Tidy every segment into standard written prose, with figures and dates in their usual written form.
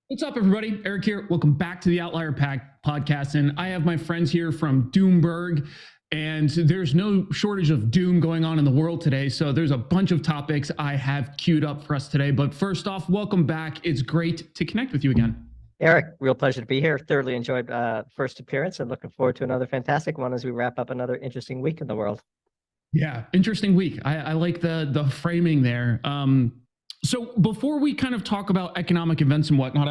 What's up, everybody? Eric here. Welcome back to the Outlier podcast. And I have my friends here from Doomberg. And there's no shortage of doom going on in the world today. So there's a bunch of topics I have queued up for us today. But first off, welcome back. It's great to connect with you again. Eric, real pleasure to be here. Thoroughly enjoyed first appearance and looking forward to another fantastic one as we wrap up another interesting week in the world. Yeah, interesting week. I like the framing there. So before we kind of talk about economic events and whatnot,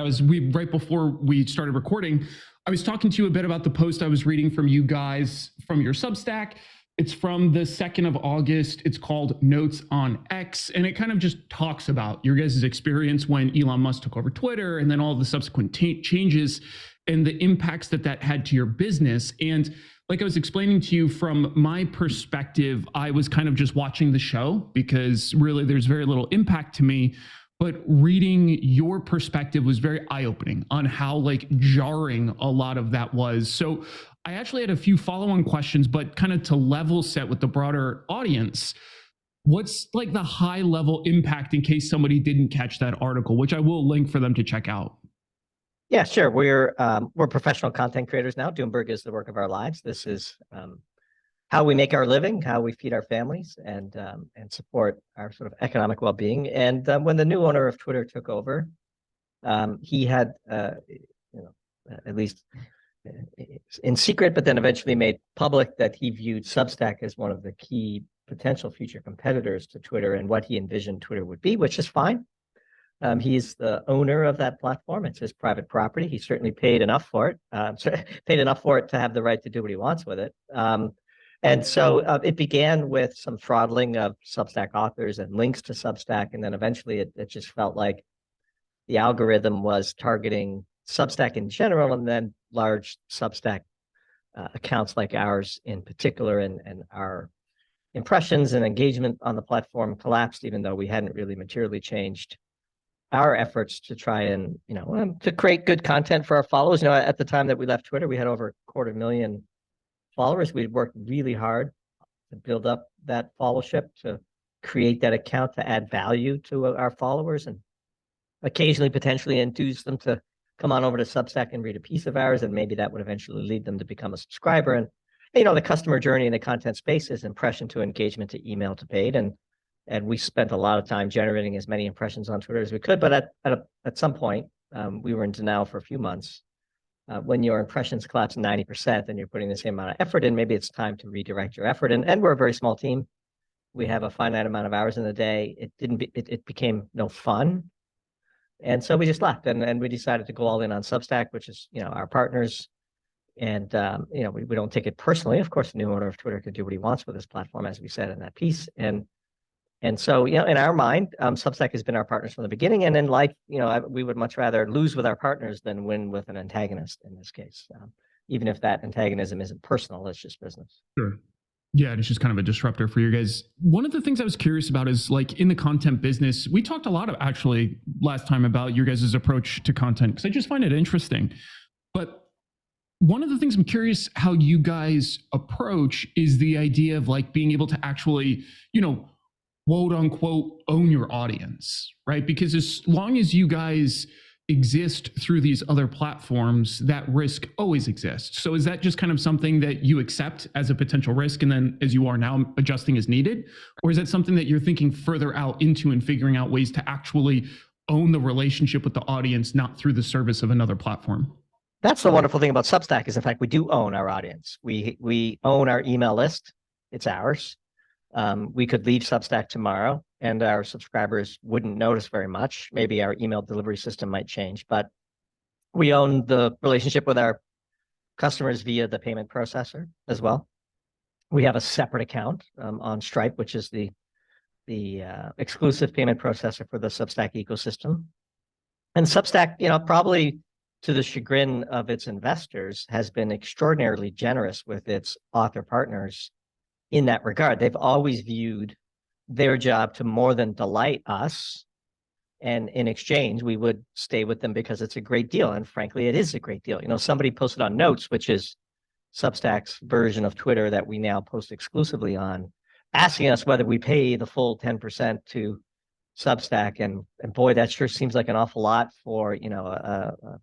right before we started recording, I was talking to you a bit about the post I was reading from you guys from your Substack. It's from the 2nd of August. It's called Notes on X, and it kind of just talks about your guys' experience when Elon Musk took over Twitter and then all the subsequent changes and the impacts that had to your business. And like I was explaining to you, from my perspective, I was kind of just watching the show because really there's very little impact to me. But reading your perspective was very eye-opening on how jarring a lot of that was. So I actually had a few follow-on questions, but kind of to level set with the broader audience. What's the high level impact in case somebody didn't catch that article, which I will link for them to check out? Yeah, sure. We're professional content creators now. Doomberg is the work of our lives. This is how we make our living, how we feed our families, and support our sort of economic well-being. And when the new owner of Twitter took over, he had, at least in secret, but then eventually made public that he viewed Substack as one of the key potential future competitors to Twitter and what he envisioned Twitter would be, which is fine. He's the owner of that platform. It's his private property. He certainly paid enough for it, to have the right to do what he wants with it. And so it began with some throttling of Substack authors and links to Substack. And then eventually it just felt like the algorithm was targeting Substack in general, and then large Substack accounts like ours in particular, and our impressions and engagement on the platform collapsed, even though we hadn't really materially changed our efforts to try and, to create good content for our followers. At the time that we left Twitter, we had over 250,000 followers. We'd worked really hard to build up that followership, to create that account, to add value to our followers, and occasionally potentially induce them to come on over to Substack and read a piece of ours, and maybe that would eventually lead them to become a subscriber. And, the customer journey in the content space is impression to engagement to email to paid. And we spent a lot of time generating as many impressions on Twitter as we could. But at some point, we were in denial for a few months. When your impressions collapse 90% and you're putting the same amount of effort in, maybe it's time to redirect your effort. And we're a very small team. We have a finite amount of hours in the day. It became no fun. And so we just left, and we decided to go all in on Substack, which is, our partners. And, we don't take it personally. Of course, the new owner of Twitter could do what he wants with his platform, as we said in that piece. And so, in our mind, Substack has been our partners from the beginning. And in life, we would much rather lose with our partners than win with an antagonist in this case, even if that antagonism isn't personal, it's just business. Sure. Yeah, it's just kind of a disruptor for you guys. One of the things I was curious about is in the content business, we talked a lot of actually last time about your guys' approach to content, because I just find it interesting. But one of the things I'm curious how you guys approach is the idea of being able to actually, quote unquote, own your audience, right? Because as long as you guys exist through these other platforms, that risk always exists. So is that just kind of something that you accept as a potential risk, and then as you are now adjusting as needed? Or is that something that you're thinking further out into and figuring out ways to actually own the relationship with the audience, not through the service of another platform? That's the wonderful thing about Substack is, in fact, we do own our audience. We own our email list. It's ours. We could leave Substack tomorrow and our subscribers wouldn't notice very much. Maybe our email delivery system might change, but we own the relationship with our customers via the payment processor as well. We have a separate account on Stripe, which is the exclusive payment processor for the Substack ecosystem. And Substack, probably to the chagrin of its investors, has been extraordinarily generous with its author partners in that regard. They've always viewed their job to more than delight us. And in exchange, we would stay with them because it's a great deal. And frankly, it is a great deal. Somebody posted on Notes, which is Substack's version of Twitter that we now post exclusively on, asking us whether we pay the full 10% to Substack, and boy, that sure seems like an awful lot for, you know,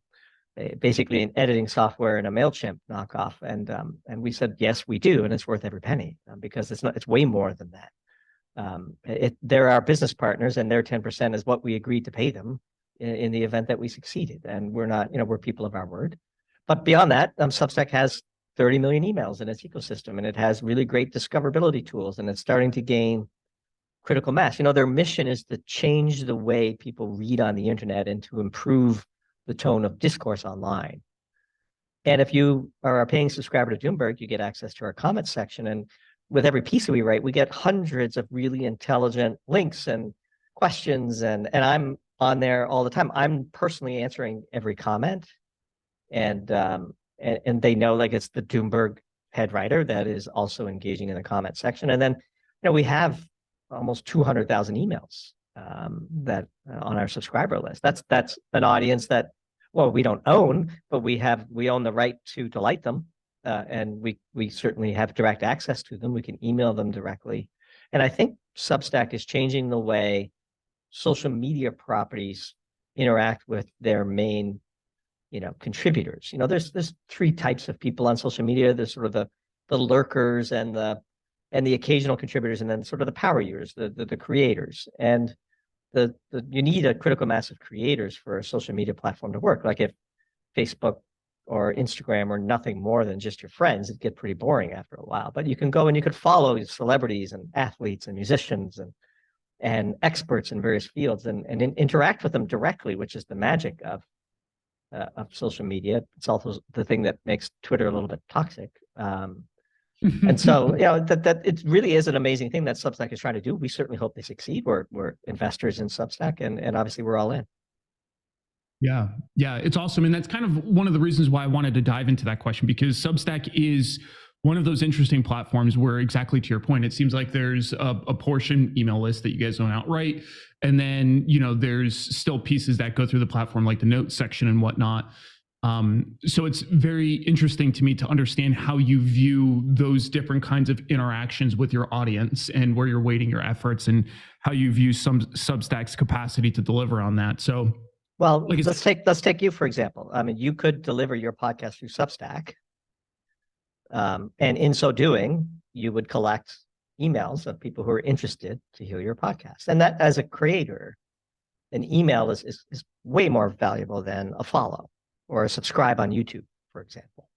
basically an editing software and a MailChimp knockoff. And we said, yes, we do, and it's worth every penny, because it's way more than that. They're our business partners, and their 10% is what we agreed to pay them in the event that we succeeded. And we're not, you know, we're people of our word. But beyond that, Substack has 30 million emails in its ecosystem, and it has really great discoverability tools, and it's starting to gain critical mass. You know, their mission is to change the way people read on the internet and to improve the tone of discourse online. And if you are a paying subscriber to Doomberg, you get access to our comments section. And with every piece that we write, we get hundreds of really intelligent links and questions. And I'm on there all the time. I'm personally answering every comment. And they know, like, it's the Doomberg head writer that is also engaging in the comment section. And then, you know, we have almost 200,000 emails that on our subscriber list. That's an audience that, well, we don't own, but we own the right to delight them, and we certainly have direct access to them. We can email them directly, and I think Substack is changing the way social media properties interact with their main, you know, contributors. You know, there's three types of people on social media. There's sort of the lurkers and the occasional contributors, and then sort of the power users, the creators. And you need a critical mass of creators for a social media platform to work. Like if Facebook or Instagram were nothing more than just your friends, it'd get pretty boring after a while. But you can go and you could follow celebrities and athletes and musicians and experts in various fields and interact with them directly, which is the magic of social media. It's also the thing that makes Twitter a little bit toxic. And so, you know, that it really is an amazing thing that Substack is trying to do. We certainly hope they succeed. We're investors in Substack, and obviously we're all in. Yeah, it's awesome. And that's kind of one of the reasons why I wanted to dive into that question, because Substack is one of those interesting platforms where, exactly to your point, it seems like there's a portion email list that you guys own outright. And then, you know, there's still pieces that go through the platform, like the notes section and whatnot. So it's very interesting to me to understand how you view those different kinds of interactions with your audience and where you're weighting your efforts and how you view some Substack's capacity to deliver on that. So, well, let's take you, for example. I mean, you could deliver your podcast through Substack. And in so doing, you would collect emails of people who are interested to hear your podcast. And that, as a creator, an email is way more valuable than a follow or a subscribe on YouTube, for example.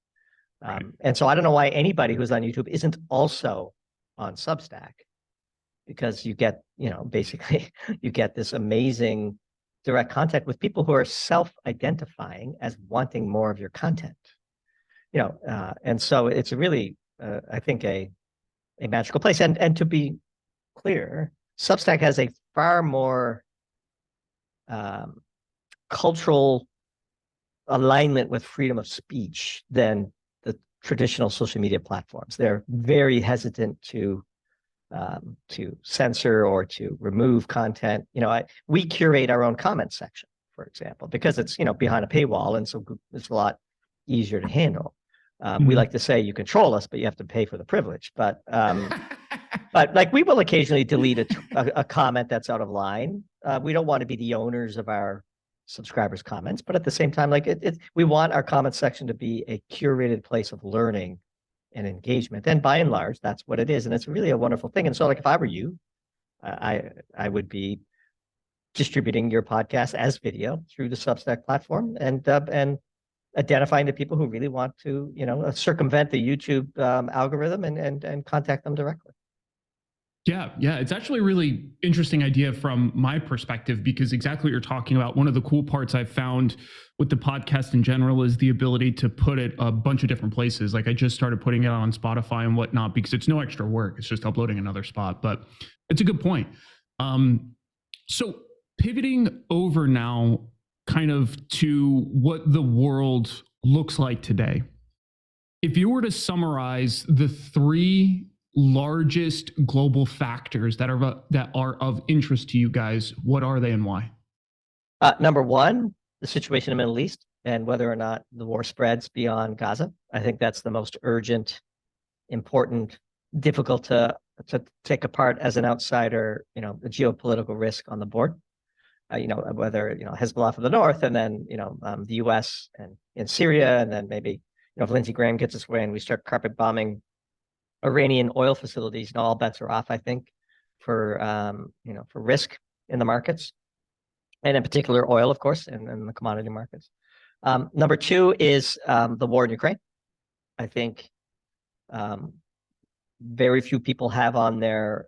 Right. And so I don't know why anybody who's on YouTube isn't also on Substack, because you get, you know, basically you get this amazing direct contact with people who are self-identifying as wanting more of your content. You know, and so it's really, I think, a magical place. And to be clear, Substack has a far more cultural alignment with freedom of speech than the traditional social media platforms. They're very hesitant to censor or to remove content. You know, we curate our own comment section, for example, because it's, you know, behind a paywall, and so it's a lot easier to handle. We like to say you control us, but you have to pay for the privilege. But like, we will occasionally delete a comment that's out of line. We don't want to be the owners of our subscribers' comments, but at the same time, like, we want our comment section to be a curated place of learning and engagement. And by and large, that's what it is. And it's really a wonderful thing. And so, like, if I were you, I would be distributing your podcast as video through the Substack platform, and identifying the people who really want to, you know, circumvent the YouTube algorithm and contact them directly. Yeah, it's actually a really interesting idea from my perspective, because exactly what you're talking about, one of the cool parts I've found with the podcast in general is the ability to put it a bunch of different places. Like, I just started putting it on Spotify and whatnot, because it's no extra work. It's just uploading another spot, but it's a good point. So pivoting over now kind of to what the world looks like today. If you were to summarize the three largest global factors that are of interest to you guys, what are they and why? Number one, the situation in the Middle East and whether or not the war spreads beyond Gaza. I think that's the most urgent, important, difficult to to take apart as an outsider, the geopolitical risk on the board. Whether Hezbollah from the north, and then the U.S. and in Syria, and then maybe if Lindsey Graham gets his way and we start carpet bombing Iranian oil facilities, all bets are off, I think, for for risk in the markets, and in particular oil, of course, and the commodity markets. Number two is the war in Ukraine. I think very few people have on their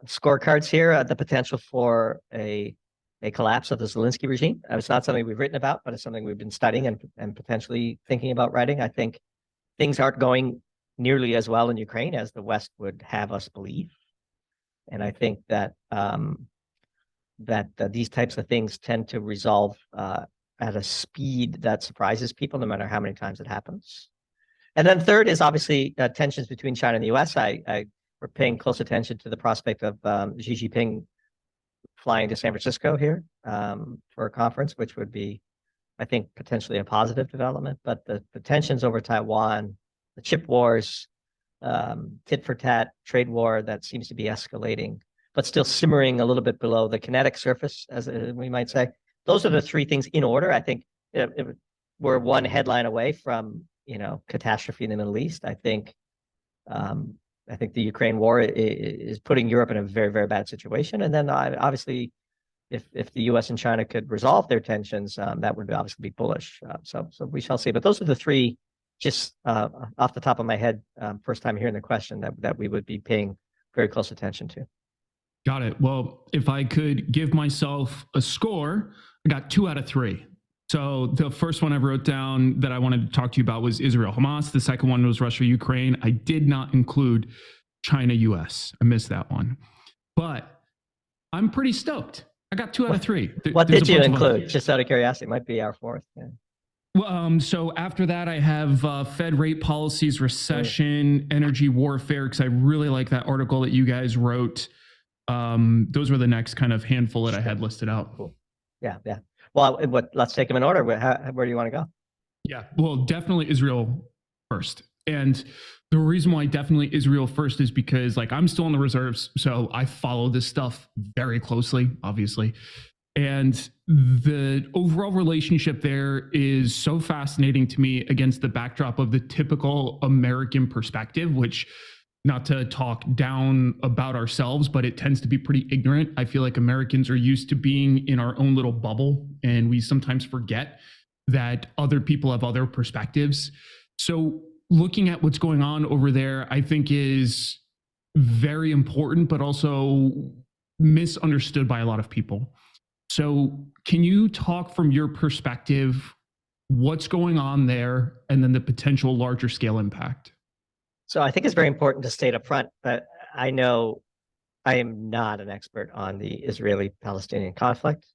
scorecards here the potential for a collapse of the Zelensky regime. It's not something we've written about, but it's something we've been studying and potentially thinking about writing. I think things aren't going nearly as well in Ukraine as the West would have us believe, and I think that these types of things tend to resolve at a speed that surprises people, no matter how many times it happens. And then third is obviously tensions between China and the U.S. We're paying close attention to the prospect of Xi Jinping flying to San Francisco here for a conference, which would be, I think, potentially a positive development. But the tensions over Taiwan, the chip wars, tit for tat trade war that seems to be escalating, but still simmering a little bit below the kinetic surface, as we might say. Those are the three things in order. I think we're one headline away from catastrophe in the Middle East. I think the Ukraine war is putting Europe in a very, very bad situation. And then obviously, if the U.S. and China could resolve their tensions, that would obviously be bullish. So we shall see. But those are the three, just off the top of my head, first time hearing the question that we would be paying very close attention to. Got it. Well, if I could give myself a score, I got 2 out of 3. So the first one I wrote down that I wanted to talk to you about was Israel Hamas. The second one was Russia Ukraine. I did not include China US. I missed that one. But I'm pretty stoked. I got 2 out of 3. What did you include? Just out of curiosity, it might be our fourth. Yeah. Well, so after that, I have Fed rate policies, recession, energy warfare, because I really like that article that you guys wrote. Those were the next kind of handful that I had listed out. Cool. Yeah. Well, let's take them in order. Where do you want to go? Yeah, well, definitely Israel first. And the reason why definitely Israel first is because I'm still in the reserves. So I follow this stuff very closely, obviously. And the overall relationship there is so fascinating to me against the backdrop of the typical American perspective, which, not to talk down about ourselves, but it tends to be pretty ignorant. I feel like Americans are used to being in our own little bubble, and we sometimes forget that other people have other perspectives. So looking at what's going on over there, I think is very important, but also misunderstood by a lot of people. So can you talk from your perspective, what's going on there, and then the potential larger scale impact? So I think it's very important to state up front that I know I am not an expert on the Israeli-Palestinian conflict.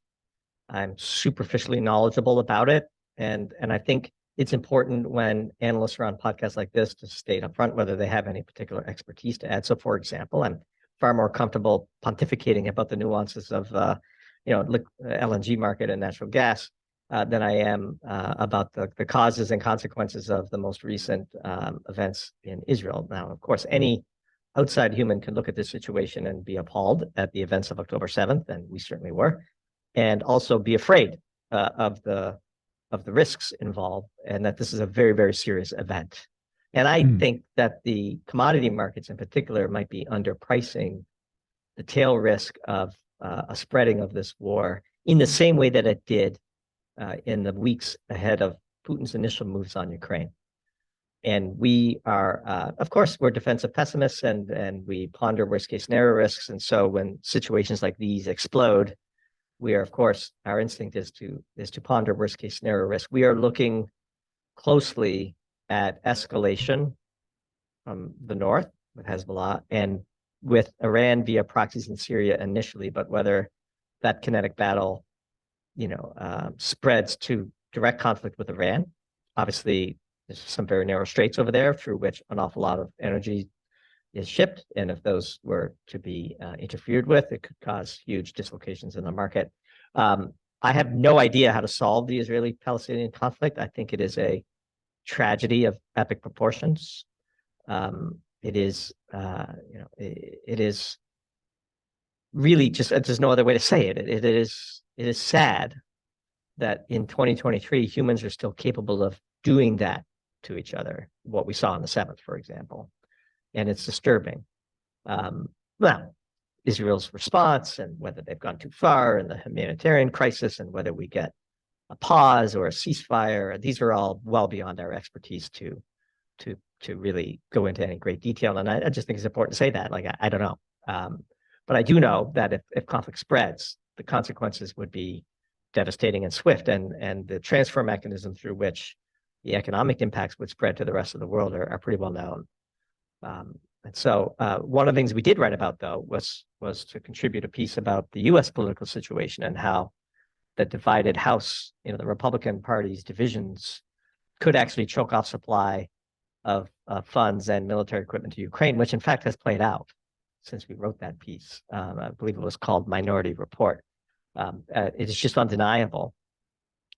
I'm superficially knowledgeable about it. And I think it's important when analysts are on podcasts like this to state up front whether they have any particular expertise to add. So, for example, I'm far more comfortable pontificating about the nuances of LNG market and natural gas than I am about the causes and consequences of the most recent events in Israel. Now, of course, any outside human can look at this situation and be appalled at the events of October 7th, and we certainly were, and also be afraid of the risks involved, and that this is a very, very serious event. And I think that the commodity markets in particular might be underpricing the tail risk of a spreading of this war in the same way that it did in the weeks ahead of Putin's initial moves on Ukraine. And we are, of course, we're defensive pessimists, and we ponder worst case scenario risks. And so when situations like these explode, we are, of course, our instinct is to ponder worst case scenario risk. We are looking closely at escalation from the north with Hezbollah and with Iran via proxies in Syria initially, but whether that kinetic battle spreads to direct conflict with Iran. Obviously, there's some very narrow straits over there through which an awful lot of energy is shipped. And if those were to be interfered with, it could cause huge dislocations in the market. I have no idea how to solve the Israeli-Palestinian conflict. I think it is a tragedy of epic proportions. it is, it is really just, there's no other way to say it. It is sad that in 2023, humans are still capable of doing that to each other, what we saw on the 7th, for example. And it's disturbing. Well, Israel's response and whether they've gone too far in the humanitarian crisis and whether we get a pause or a ceasefire, these are all well beyond our expertise to really go into any great detail. And I just think it's important to say that. Like, I don't know. But I do know that if conflict spreads, the consequences would be devastating and swift, and the transfer mechanism through which the economic impacts would spread to the rest of the world are pretty well known. And so one of the things we did write about, though, was to contribute a piece about the U.S. political situation and how the divided House, the Republican Party's divisions could actually choke off supply of funds and military equipment to Ukraine, which in fact has played out since we wrote that piece. I believe it was called Minority Report. It is just undeniable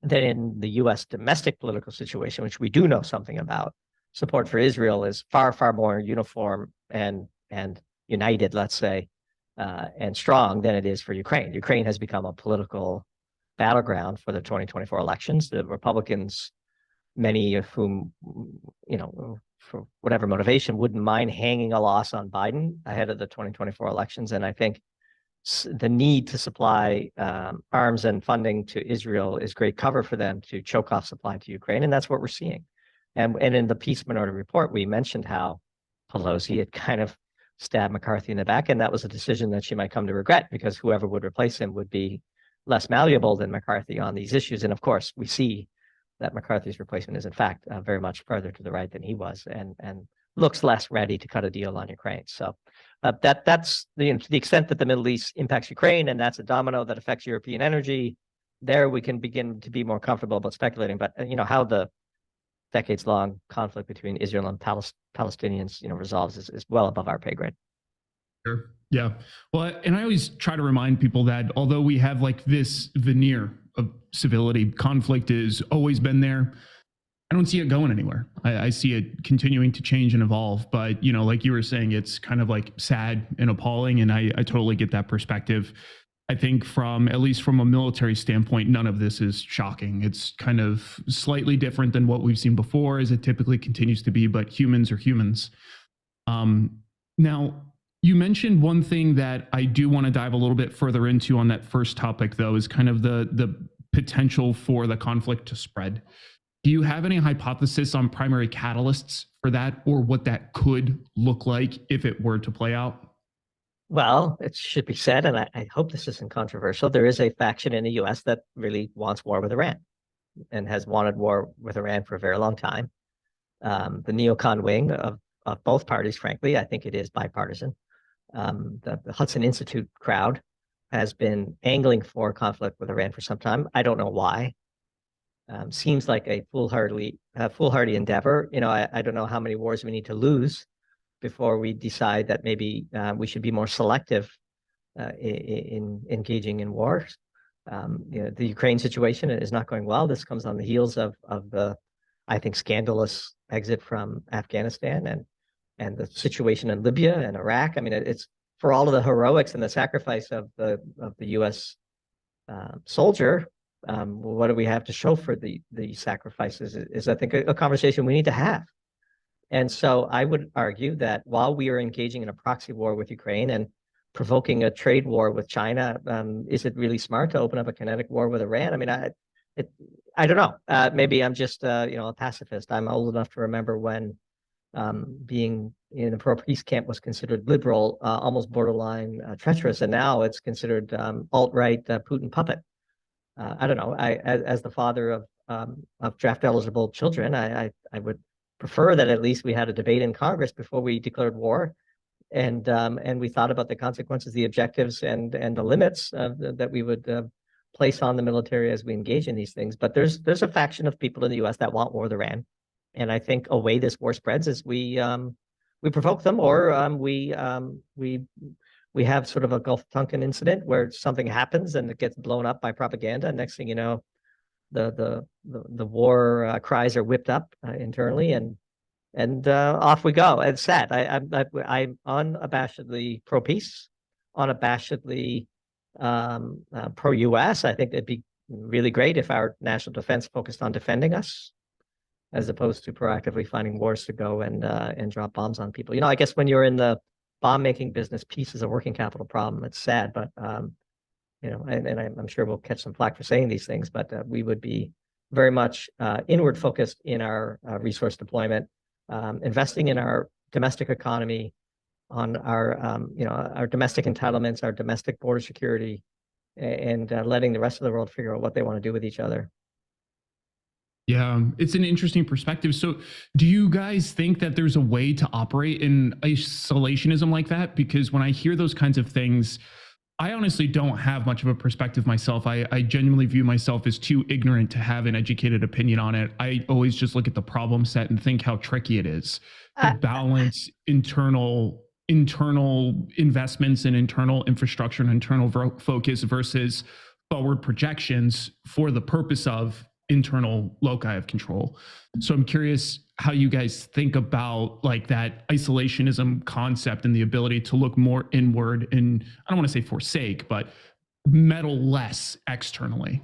that in the U.S. domestic political situation, which we do know something about, support for Israel is far, far more uniform and united, let's say, and strong than it is for Ukraine. Ukraine has become a political battleground for the 2024 elections. The Republicans, many of whom, for whatever motivation, wouldn't mind hanging a loss on Biden ahead of the 2024 elections. And I think the need to supply arms and funding to Israel is great cover for them to choke off supply to Ukraine. And that's what we're seeing. And in the Peace Minority Report, we mentioned how Pelosi had kind of stabbed McCarthy in the back. And that was a decision that she might come to regret, because whoever would replace him would be less malleable than McCarthy on these issues. And of course, we see that McCarthy's replacement is, in fact, very much further to the right than he was, and looks less ready to cut a deal on Ukraine. So that's to the extent that the Middle East impacts Ukraine, and that's a domino that affects European energy. There we can begin to be more comfortable about speculating. But how the decades-long conflict between Israel and Palestinians resolves is well above our pay grade. Sure. Yeah. Well, and I always try to remind people that although we have like this veneer of civility, conflict has always been there. I don't see it going anywhere. I see it continuing to change and evolve. But, like you were saying, it's kind of like sad and appalling. And I totally get that perspective. I think at least from a military standpoint, none of this is shocking. It's kind of slightly different than what we've seen before, as it typically continues to be, but humans are humans. Now, you mentioned one thing that I do want to dive a little bit further into on that first topic, though, is kind of the potential for the conflict to spread. Do you have any hypothesis on primary catalysts for that, or what that could look like if it were to play out? Well, it should be said, and I hope this isn't controversial, there is a faction in the U.S. that really wants war with Iran and has wanted war with Iran for a very long time. The neocon wing of both parties, frankly, I think it is bipartisan. The Hudson Institute crowd has been angling for conflict with Iran for some time. I don't know why. Seems like a foolhardy endeavor. I don't know how many wars we need to lose before we decide that maybe we should be more selective in engaging in wars. The Ukraine situation is not going well. This comes on the heels of the, I think, scandalous exit from Afghanistan and the situation in Libya and Iraq. I mean, it's for all of the heroics and the sacrifice of the U.S. Soldier. What do we have to show for the sacrifices is I think, a conversation we need to have. And so I would argue that while we are engaging in a proxy war with Ukraine and provoking a trade war with China, is it really smart to open up a kinetic war with Iran? I mean, I don't know. Maybe I'm just a pacifist. I'm old enough to remember when being in the pro-peace camp was considered liberal, almost borderline treacherous, and now it's considered alt-right Putin puppet. I don't know. As the father of draft-eligible children, I would prefer that at least we had a debate in Congress before we declared war, and we thought about the consequences, the objectives, and the limits that we would place on the military as we engage in these things. But there's a faction of people in the U.S. that want war with Iran, and I think a way this war spreads is we provoke them, or we have sort of a Gulf of Tonkin incident where something happens and it gets blown up by propaganda. Next thing you know, the war cries are whipped up internally, and and off we go. It's sad. I'm unabashedly pro-peace, unabashedly pro-US. I think it'd be really great if our national defense focused on defending us, as opposed to proactively finding wars to go and drop bombs on people. I guess when you're in the bomb making business, peace is a working capital problem. It's sad, but and I'm sure we'll catch some flack for saying these things, but we would be very much inward focused in our resource deployment, investing in our domestic economy, on our domestic entitlements, our domestic border security, and letting the rest of the world figure out what they want to do with each other. Yeah, it's an interesting perspective. So, do you guys think that there's a way to operate in isolationism like that? Because when I hear those kinds of things, I honestly don't have much of a perspective myself. I genuinely view myself as too ignorant to have an educated opinion on it. I always just look at the problem set and think how tricky it is to balance internal investments and internal infrastructure and internal focus versus forward projections for the purpose of internal loci of control. So I'm curious how you guys think about like that isolationism concept and the ability to look more inward and I don't want to say forsake, but meddle less externally.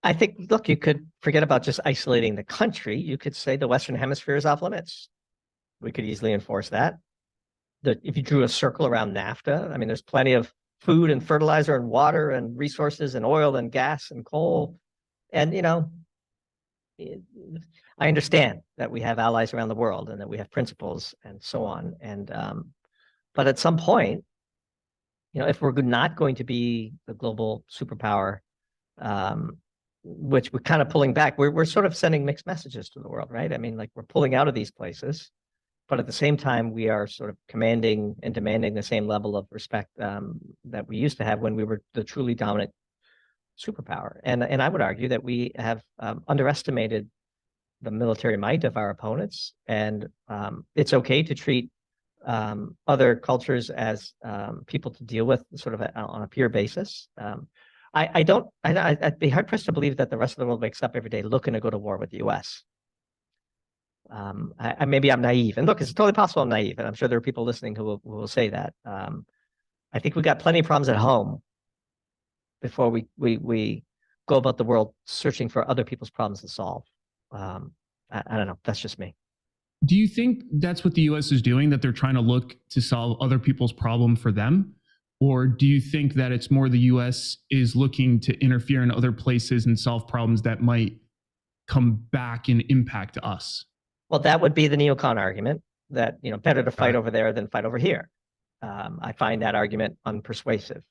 I think, look, you could forget about just isolating the country. You could say the Western Hemisphere is off limits. We could easily enforce that. If you drew a circle around NAFTA, I mean, there's plenty of food and fertilizer and water and resources and oil and gas and coal. And, I understand that we have allies around the world and that we have principles and so on. And, but at some point, if we're not going to be the global superpower, which we're kind of pulling back, we're sort of sending mixed messages to the world, right? I mean, like we're pulling out of these places, but at the same time, we are sort of commanding and demanding the same level of respect that we used to have when we were the truly dominant superpower. And I would argue that we have underestimated the military might of our opponents, and it's okay to treat other cultures as people to deal with sort of on a peer basis. I'd be hard pressed to believe that the rest of the world wakes up every day looking to go to war with the US. Maybe I'm naive, and look, it's totally possible I'm naive, and I'm sure there are people listening who will say that. I think we got plenty of problems at home before we go about the world searching for other people's problems to solve. I don't know. That's just me. Do you think that's what the US is doing, that they're trying to look to solve other people's problem for them? Or do you think that it's more the US is looking to interfere in other places and solve problems that might come back and impact us? Well, that would be the neocon argument that, better to fight over there than fight over here. I find that argument unpersuasive.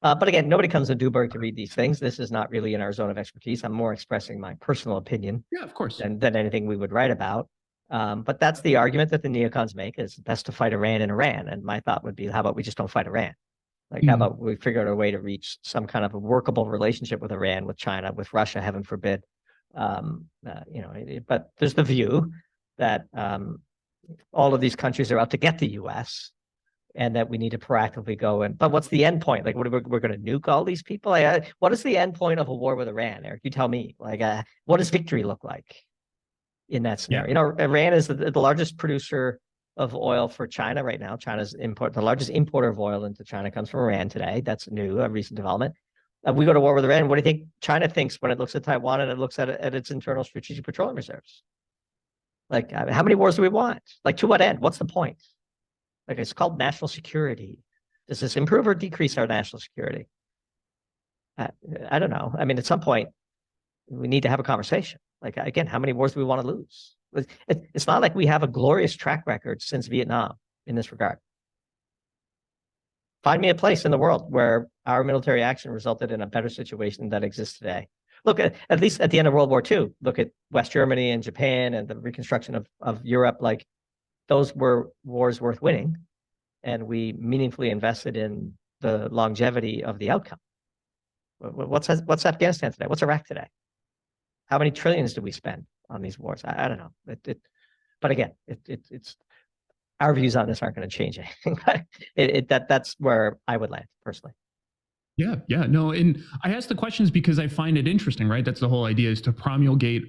But again, nobody comes to Doomberg to read these things. This is not really in our zone of expertise. I'm more expressing my personal opinion. Yeah, of course. Than anything we would write about. But that's the argument that the neocons make, is best to fight Iran in Iran. And my thought would be, how about we just don't fight Iran? Like, how about we figure out a way to reach some kind of a workable relationship with Iran, with China, with Russia, heaven forbid. But there's the view that all of these countries are out to get the US, and that we need to proactively go in. But what's the end point? Like, we're going to nuke all these people? What is the end point of a war with Iran, Eric? You tell me. Like, what does victory look like in that scenario? Yeah. Iran is the largest producer of oil for China right now. The largest importer of oil into China comes from Iran today. That's new, a recent development. We go to war with Iran. What do you think China thinks when it looks at Taiwan and it looks at its internal strategic petroleum reserves? Like, how many wars do we want? Like, to what end? What's the point? Like, it's called national security. Does this improve or decrease our national security? I don't know. I mean, at some point, we need to have a conversation. Like, again, how many wars do we want to lose? It's not like we have a glorious track record since Vietnam in this regard. Find me a place in the world where our military action resulted in a better situation that exists today. Look, at least at the end of World War II, look at West Germany and Japan and the reconstruction of Europe. Like, those were wars worth winning, and we meaningfully invested in the longevity of the outcome. What's Afghanistan today? What's Iraq today? How many trillions do we spend on these wars? I don't know. But again, it's our views on this aren't going to change anything. That's where I would land personally. Yeah, no, and I ask the questions because I find it interesting, right? That's the whole idea, is to promulgate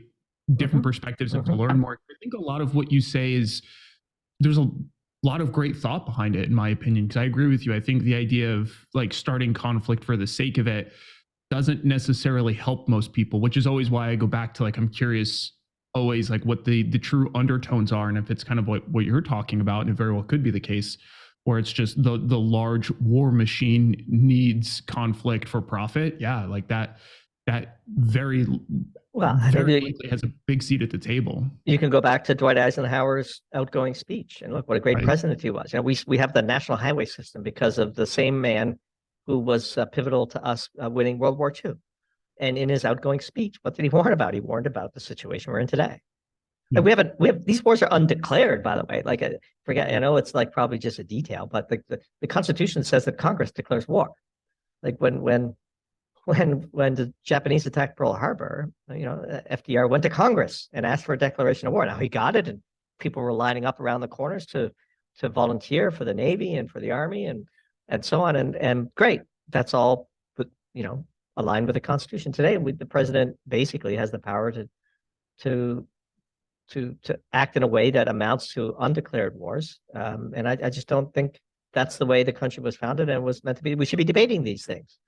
different perspectives and to learn more. I think a lot of what you say is there's a lot of great thought behind it, in my opinion, because I agree with you. I think the idea of like starting conflict for the sake of it doesn't necessarily help most people, which is always why I go back to like, I'm curious always like what the true undertones are. And if it's kind of what you're talking about, and it very well could be the case, where it's just the large war machine needs conflict for profit. Yeah, like that very likely has a big seat at the table. You can go back to Dwight Eisenhower's outgoing speech and look what a great president he was. You know, we have the national highway system because of the same man who was pivotal to us winning World War II. And in his outgoing speech, what did he warn about? He warned about the situation we're in today. And we have these wars are undeclared, by the way. Like, I know it's like probably just a detail, but the Constitution says that Congress declares war. Like when the Japanese attacked Pearl Harbor, you know, FDR went to Congress and asked for a declaration of war. Now he got it, and people were lining up around the corners to volunteer for the Navy and for the Army and so on. And great, that's all, you know, aligned with the Constitution. Today, the president basically has the power to act in a way that amounts to undeclared wars. And I just don't think that's the way the country was founded and was meant to be. We should be debating these things.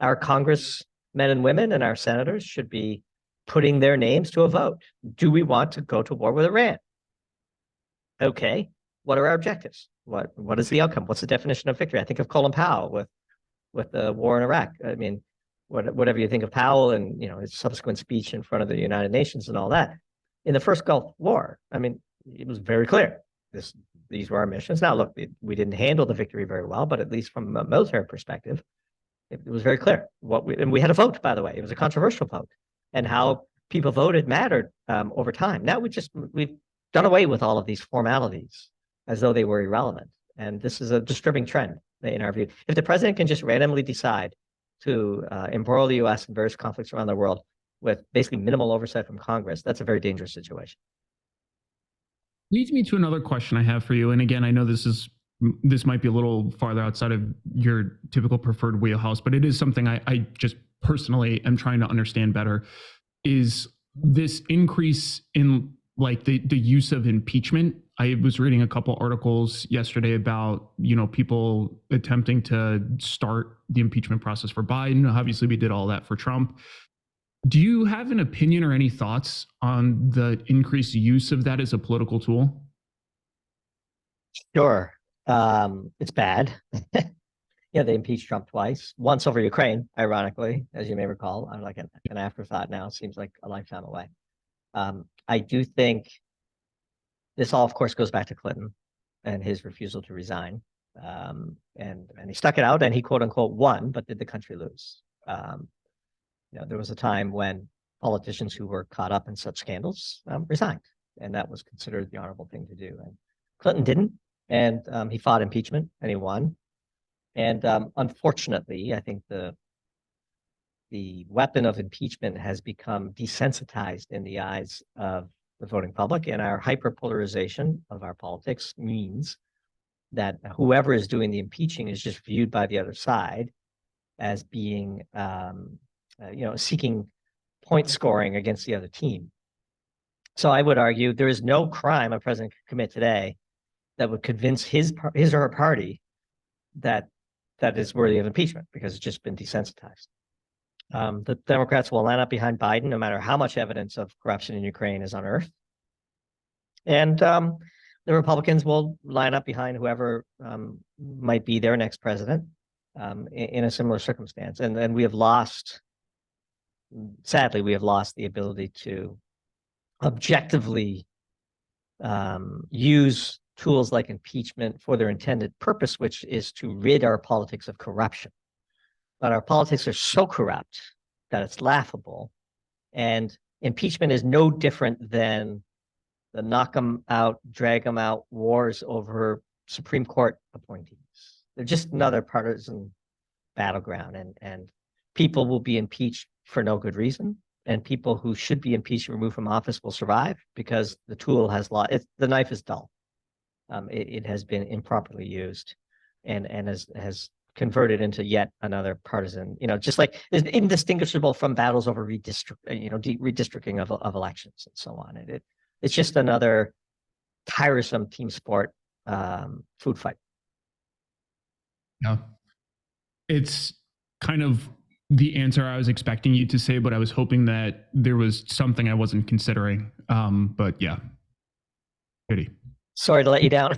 Our congressmen and women and our senators should be putting their names to a vote. Do we want to go to war with Iran? Okay. What are our objectives? What is the outcome? What's the definition of victory? I think of Colin Powell with the war in Iraq. I mean, whatever you think of Powell and, you know, his subsequent speech in front of the United Nations and all that. In the first Gulf War, I mean, it was very clear. These were our missions. Now, look, we didn't handle the victory very well, but at least from a military perspective, it was very clear. And we had a vote, by the way. It was a controversial vote. And how people voted mattered over time. Now we've done away with all of these formalities as though they were irrelevant. And this is a disturbing trend in our view. If the president can just randomly decide to embroil the U.S. in various conflicts around the world with basically minimal oversight from Congress, that's a very dangerous situation. Leads me to another question I have for you. And again, I know this might be a little farther outside of your typical preferred wheelhouse, but it is something I just personally am trying to understand better. Is this increase in like the use of impeachment? I was reading a couple articles yesterday about, you know, people attempting to start the impeachment process for Biden. Obviously, we did all that for Trump. Do you have an opinion or any thoughts on the increased use of that as a political tool? Sure. It's bad. Yeah, they impeached Trump twice, once over Ukraine, ironically, as you may recall. I'm like an afterthought now. It seems like a lifetime away. I do think this all, of course, goes back to Clinton and his refusal to resign. And he stuck it out and he, quote unquote, won, but did the country lose? You know, there was a time when politicians who were caught up in such scandals resigned, and that was considered the honorable thing to do. And Clinton didn't, and he fought impeachment and he won. And unfortunately, I think the weapon of impeachment has become desensitized in the eyes of the voting public, and our hyperpolarization of our politics means that whoever is doing the impeaching is just viewed by the other side as being, you know, seeking point scoring against the other team. So I would argue there is no crime a president could commit today that would convince his or her party that is worthy of impeachment, because it's just been desensitized. The Democrats will line up behind Biden no matter how much evidence of corruption in Ukraine is unearthed. And the Republicans will line up behind whoever might be their next president in a similar circumstance. And we have lost, sadly, the ability to objectively use tools like impeachment for their intended purpose, which is to rid our politics of corruption. But our politics are so corrupt that it's laughable. And impeachment is no different than the knock them out, drag them out wars over Supreme Court appointees. They're just another partisan battleground, and people will be impeached for no good reason. And people who should be impeached and removed from office will survive because the tool has lost. The knife is dull. It has been improperly used, and has converted into yet another partisan, just like it's indistinguishable from battles over redistricting of elections and so on. It's just another tiresome team sport food fight. Yeah. It's kind of the answer I was expecting you to say, but I was hoping that there was something I wasn't considering. But yeah, pity. Sorry to let you down.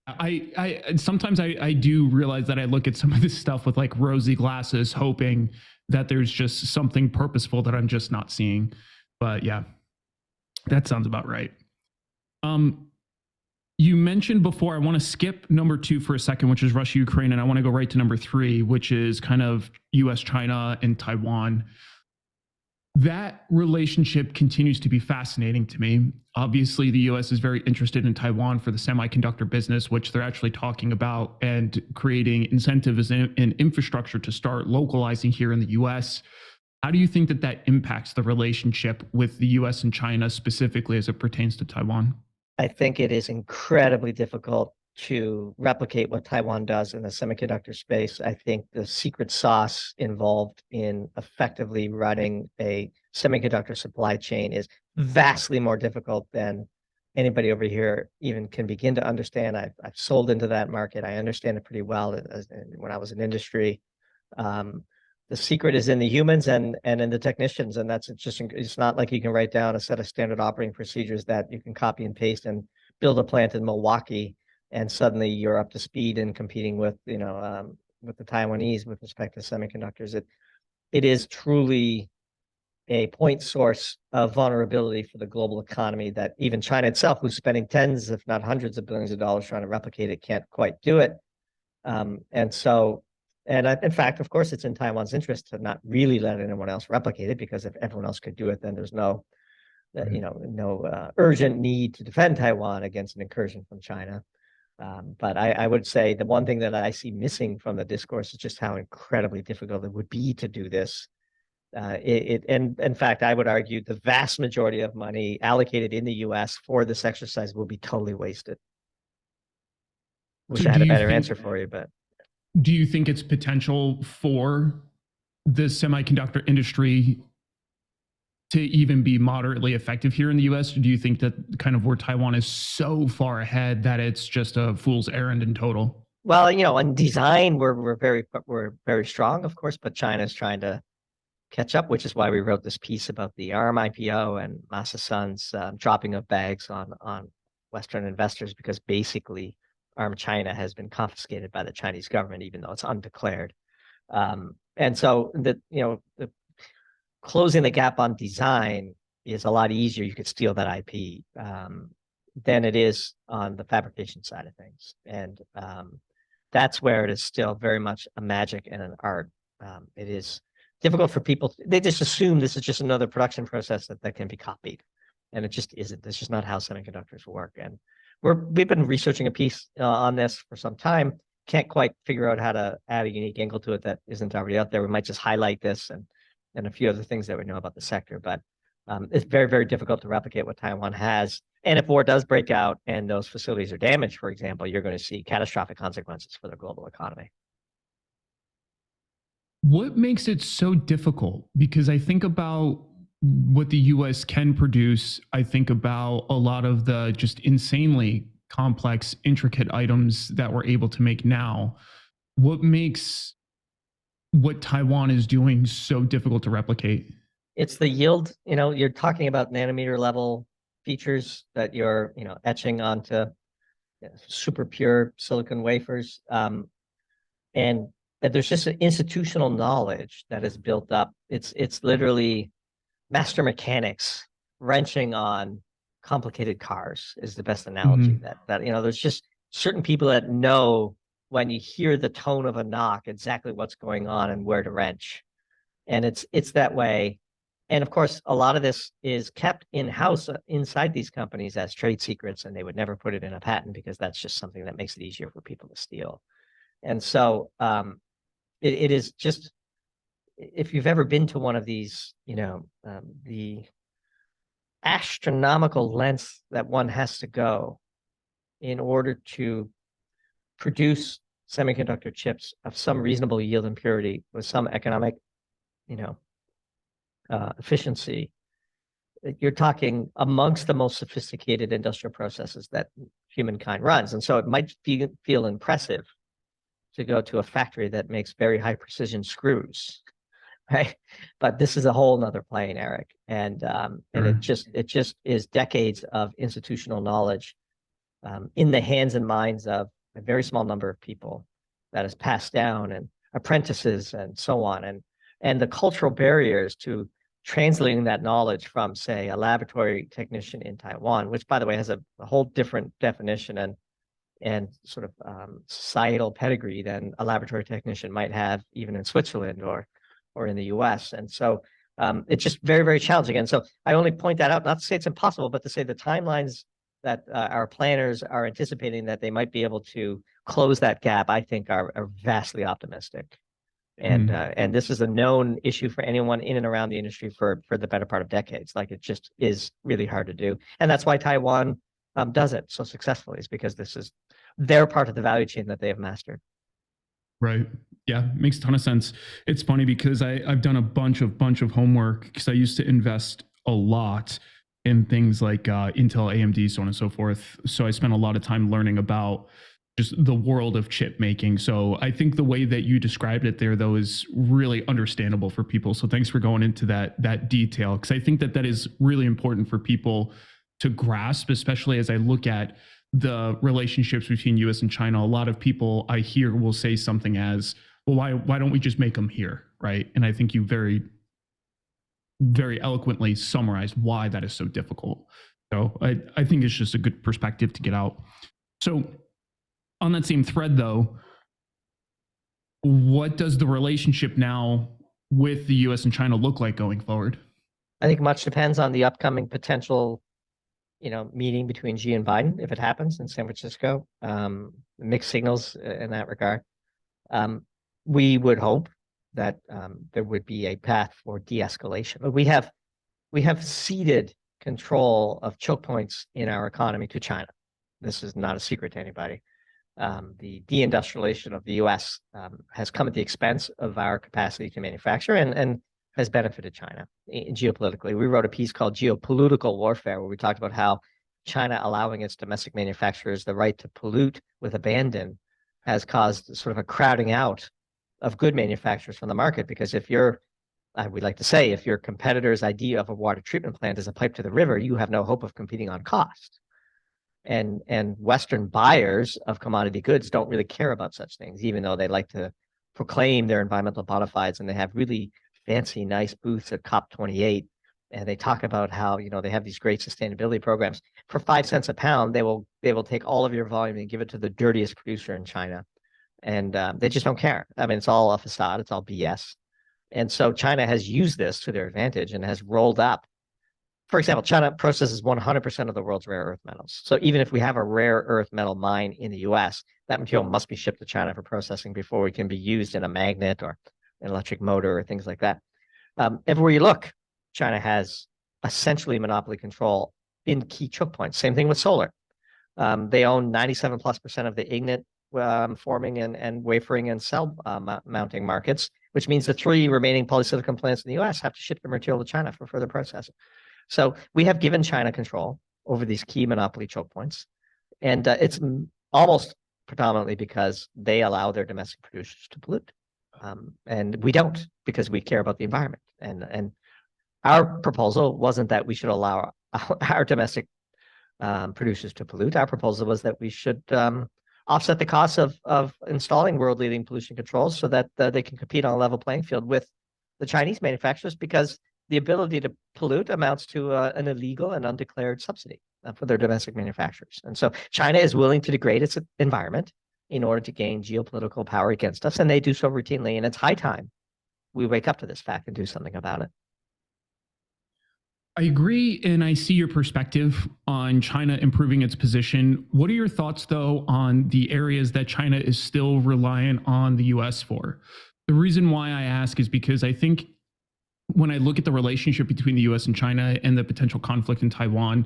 I sometimes I do realize that I look at some of this stuff with like rosy glasses, hoping that there's just something purposeful that I'm just not seeing. But yeah, that sounds about right. You mentioned before, I want to skip number 2 for a second, which is Russia, Ukraine, and I want to go right to number 3, which is kind of US, China, and Taiwan. That relationship continues to be fascinating to me. Obviously, the US is very interested in Taiwan for the semiconductor business, which they're actually talking about and creating incentives and infrastructure to start localizing here in the US. How do you think that that impacts the relationship with the US and China, specifically as it pertains to Taiwan? I think it is incredibly difficult to replicate what Taiwan does in the semiconductor space. I think the secret sauce involved in effectively running a semiconductor supply chain is vastly more difficult than anybody over here even can begin to understand. I've sold into that market. I understand it pretty well when I was in industry. The secret is in the humans and in the technicians, and it's not like you can write down a set of standard operating procedures that you can copy and paste and build a plant in Milwaukee, and suddenly you're up to speed and competing with the Taiwanese with respect to semiconductors. It is truly a point source of vulnerability for the global economy that even China itself, who's spending tens, if not hundreds of billions of dollars trying to replicate it, can't quite do it. In fact, of course, it's in Taiwan's interest to not really let anyone else replicate it, because if everyone else could do it, then there's no urgent need to defend Taiwan against an incursion from China. But I would say the one thing that I see missing from the discourse is just how incredibly difficult it would be to do this. And in fact, I would argue the vast majority of money allocated in the US for this exercise will be totally wasted. Wish I had a better answer for you, but. Do you think it's potential for the semiconductor industry to even be moderately effective here in the US? Or do you think that kind of where Taiwan is so far ahead that it's just a fool's errand in total? Well, in design, we're very strong, of course, but China's trying to catch up, which is why we wrote this piece about the ARM IPO and Masa Son's dropping of bags on Western investors, because basically ARM China has been confiscated by the Chinese government, even though it's undeclared. And so the closing the gap on design is a lot easier. You could steal that IP than it is on the fabrication side of things. And that's where it is still very much a magic and an art. It is difficult for people. They just assume this is just another production process that can be copied. And it just isn't. That's just not how semiconductors work. And we've been researching a piece on this for some time. Can't quite figure out how to add a unique angle to it that isn't already out there. We might just highlight this and a few other things that we know about the sector, but it's very, very difficult to replicate what Taiwan has. And if war does break out and those facilities are damaged, for example, you're going to see catastrophic consequences for the global economy. What makes it so difficult? Because I think about what the US can produce. I think about a lot of the just insanely complex, intricate items that we're able to make now. What makes what Taiwan is doing so difficult to replicate? It's the yield. You're talking about nanometer level features that you're, etching onto super pure silicon wafers. And that there's just an institutional knowledge that is built up. It's literally master mechanics wrenching on complicated cars is the best analogy. That there's just certain people that know when you hear the tone of a knock exactly what's going on and where to wrench. And it's that way. And of course, a lot of this is kept in-house inside these companies as trade secrets, and they would never put it in a patent because that's just something that makes it easier for people to steal. And so it is just, if you've ever been to one of these, the astronomical lengths that one has to go in order to produce semiconductor chips of some reasonable yield and purity with some economic, efficiency, you're talking amongst the most sophisticated industrial processes that humankind runs. And so it might feel impressive to go to a factory that makes very high precision screws, right? But this is a whole nother plane, Eric. And it just is decades of institutional knowledge in the hands and minds of a very small number of people that is passed down, and apprentices and so on. And the cultural barriers to translating that knowledge from, say, a laboratory technician in Taiwan, which, by the way, has a whole different definition and sort of societal pedigree than a laboratory technician might have even in Switzerland or in the US. And so it's just very, very challenging. And so I only point that out, not to say it's impossible, but to say the timelines that our planners are anticipating that they might be able to close that gap, I think are vastly optimistic. And this is a known issue for anyone in and around the industry for the better part of decades. Like, it just is really hard to do. And that's why Taiwan does it so successfully, is because this is their part of the value chain that they have mastered. Right. Yeah, makes a ton of sense. It's funny because I've done a bunch of homework, because I used to invest a lot in things like Intel, AMD, so on and so forth. So I spent a lot of time learning about just the world of chip making. So I think the way that you described it there, though, is really understandable for people. So thanks for going into that detail, because I think that is really important for people to grasp, especially as I look at the relationships between US and China. A lot of people I hear will say something as, well, why don't we just make them here, right? And I think you very, very eloquently summarized why that is so difficult. So I think it's just a good perspective to get out. So on that same thread, though, what does the relationship now with the US and China look like going forward? I think much depends on the upcoming potential, meeting between Xi and Biden, if it happens in San Francisco. Mixed signals in that regard. We would hope that there would be a path for de-escalation. But we have ceded control of choke points in our economy to China. This is not a secret to anybody. The deindustrialization of the US has come at the expense of our capacity to manufacture and has benefited China geopolitically. We wrote a piece called Geopolitical Warfare, where we talked about how China allowing its domestic manufacturers the right to pollute with abandon has caused sort of a crowding out of good manufacturers from the market. Because if we like to say, if your competitor's idea of a water treatment plant is a pipe to the river, you have no hope of competing on cost. And Western buyers of commodity goods don't really care about such things, even though they like to proclaim their environmental bona fides, and they have really fancy, nice booths at COP28. And they talk about how, they have these great sustainability programs. For 5 cents a pound, they will take all of your volume and give it to the dirtiest producer in China. And they just don't care. I mean, it's all a facade. It's all BS. And so China has used this to their advantage and has rolled up. For example, China processes 100% of the world's rare earth metals. So even if we have a rare earth metal mine in the US, that material must be shipped to China for processing before it can be used in a magnet or an electric motor or things like that. Everywhere you look, China has essentially monopoly control in key choke points. Same thing with solar. They own 97+% of the ignet forming and wafering and cell mounting markets, which means the 3 remaining polysilicon plants in the US have to ship their material to China for further processing. So we have given China control over these key monopoly choke points. And it's almost predominantly because they allow their domestic producers to pollute. And we don't, because we care about the environment. And our proposal wasn't that we should allow our domestic producers to pollute. Our proposal was that we should offset the costs of installing world-leading pollution controls so that they can compete on a level playing field with the Chinese manufacturers, because the ability to pollute amounts to an illegal and undeclared subsidy for their domestic manufacturers. And so China is willing to degrade its environment in order to gain geopolitical power against us, and they do so routinely. And it's high time we wake up to this fact and do something about it. I agree, and I see your perspective on China improving its position. What are your thoughts, though, on the areas that China is still reliant on the US for? The reason why I ask is because I think when I look at the relationship between the US and China and the potential conflict in Taiwan,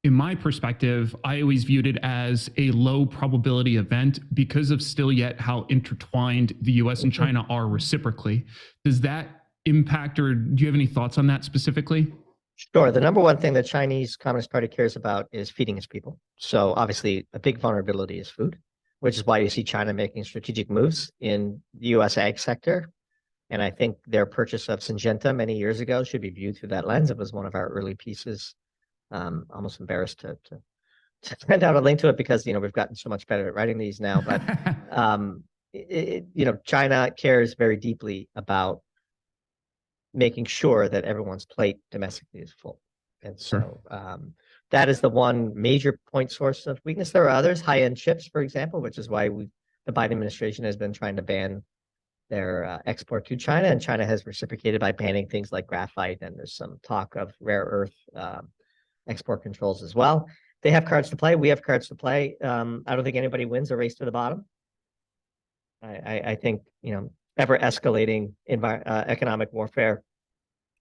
in my perspective, I always viewed it as a low probability event because of still yet how intertwined the US and China are reciprocally. Does that impact, or do you have any thoughts on that specifically? Sure. The number one thing the Chinese Communist Party cares about is feeding its people. So obviously a big vulnerability is food, which is why you see China making strategic moves in the US ag sector. And I think their purchase of Syngenta many years ago should be viewed through that lens. It was one of our early pieces. Almost embarrassed to send out a link to it because, we've gotten so much better at writing these now. But, China cares very deeply about making sure that everyone's plate domestically is full. And so that is the one major point source of weakness. There are others, high-end chips, for example, which is why the Biden administration has been trying to ban their export to China, and China has reciprocated by banning things like graphite, and there's some talk of rare earth export controls as well. They have cards to play. We have cards to play. I don't think anybody wins a race to the bottom. I think, ever escalating economic warfare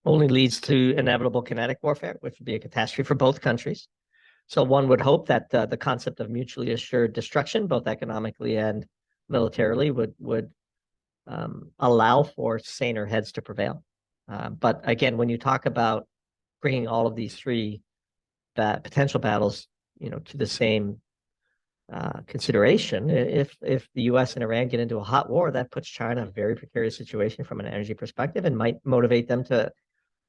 only leads to inevitable kinetic warfare, which would be a catastrophe for both countries. So one would hope that the concept of mutually assured destruction, both economically and militarily, would allow for saner heads to prevail. But again, when you talk about bringing all of these three potential battles, to the same consideration, if the U.S. and Iran get into a hot war, that puts China in a very precarious situation from an energy perspective and might motivate them to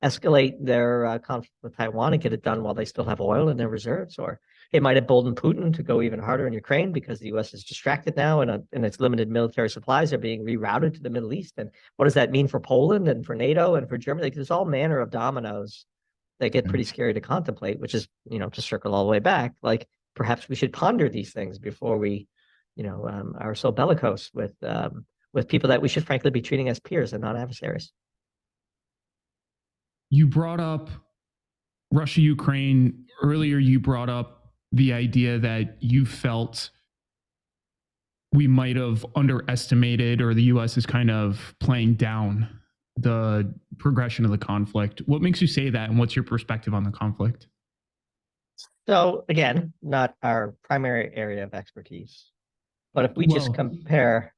escalate their conflict with Taiwan and get it done while they still have oil in their reserves. Or it might embolden Putin to go even harder in Ukraine because the U.S. is distracted now and its limited military supplies are being rerouted to the Middle East. And what does that mean for Poland and for NATO and for Germany? Like, there's all manner of dominoes that get pretty scary to contemplate, which is, to circle all the way back, like perhaps we should ponder these things before we, are so bellicose with people that we should frankly be treating as peers and not adversaries. You brought up Russia, Ukraine. Earlier, you brought up the idea that you felt we might have underestimated, or the U.S. is kind of playing down the progression of the conflict. What makes you say that, and what's your perspective on the conflict? So again, not our primary area of expertise, but if we just compare,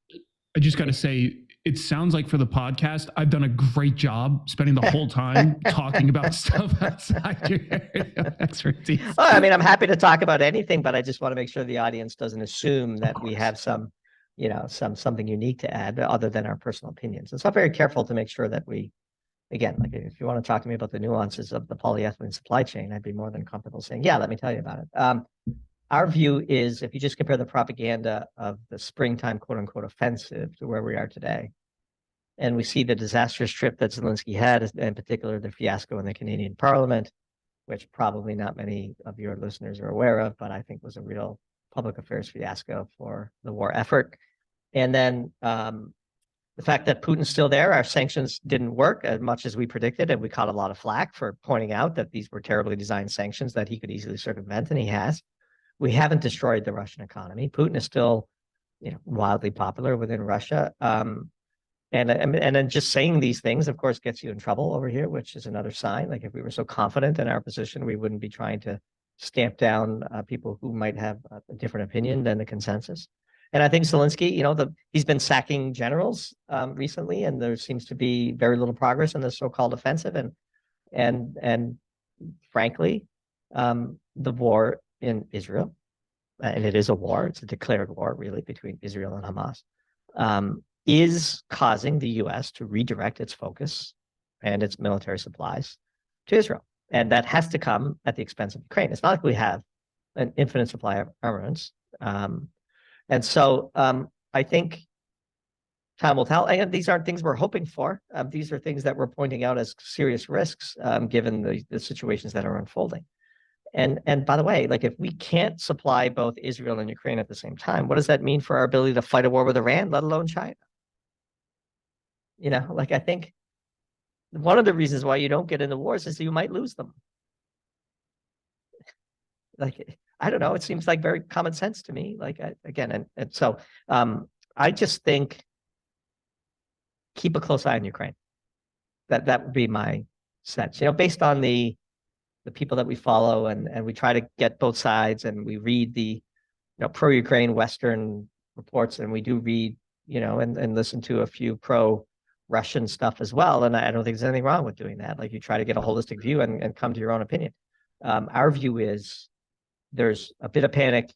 I just got to say, it sounds like for the podcast, I've done a great job spending the whole time talking about stuff outside your area of expertise. Oh, I mean, I'm happy to talk about anything, but I just want to make sure the audience doesn't assume that we have some, something unique to add other than our personal opinions. And so I'm very careful to make sure that we, again, like if you want to talk to me about the nuances of the polyethylene supply chain, I'd be more than comfortable saying, yeah, let me tell you about it. Our view is, if you just compare the propaganda of the springtime, quote unquote, offensive to where we are today, and we see the disastrous trip that Zelensky had, in particular, the fiasco in the Canadian Parliament, which probably not many of your listeners are aware of, but I think was a real public affairs fiasco for the war effort. And then the fact that Putin's still there, our sanctions didn't work as much as we predicted, and we caught a lot of flack for pointing out that these were terribly designed sanctions that he could easily circumvent, and he has. We haven't destroyed the Russian economy. Putin is still, wildly popular within Russia. And then just saying these things, of course, gets you in trouble over here, which is another sign. Like, if we were so confident in our position, we wouldn't be trying to stamp down people who might have a different opinion than the consensus. And I think Zelensky, he's been sacking generals recently, and there seems to be very little progress in the so-called offensive. And frankly, the war in Israel, and it is a war, it's a declared war really between Israel and Hamas, is causing the U.S. to redirect its focus and its military supplies to Israel. And that has to come at the expense of Ukraine. It's not like we have an infinite supply of armaments. And so I think time will tell. And these aren't things we're hoping for. These are things that we're pointing out as serious risks, given the situations that are unfolding. And by the way, like, if we can't supply both Israel and Ukraine at the same time, what does that mean for our ability to fight a war with Iran, let alone China? I think one of the reasons why you don't get into wars is you might lose them. Like, I don't know, it seems like very common sense to me. Like, so I just think keep a close eye on Ukraine. That would be my sense, based on the the people that we follow, and we try to get both sides, and we read the pro-Ukraine Western reports, and we do read and listen to a few pro-Russian stuff as well. And I don't think there's anything wrong with doing that. Like, you try to get a holistic view and come to your own opinion. Our view is there's a bit of panic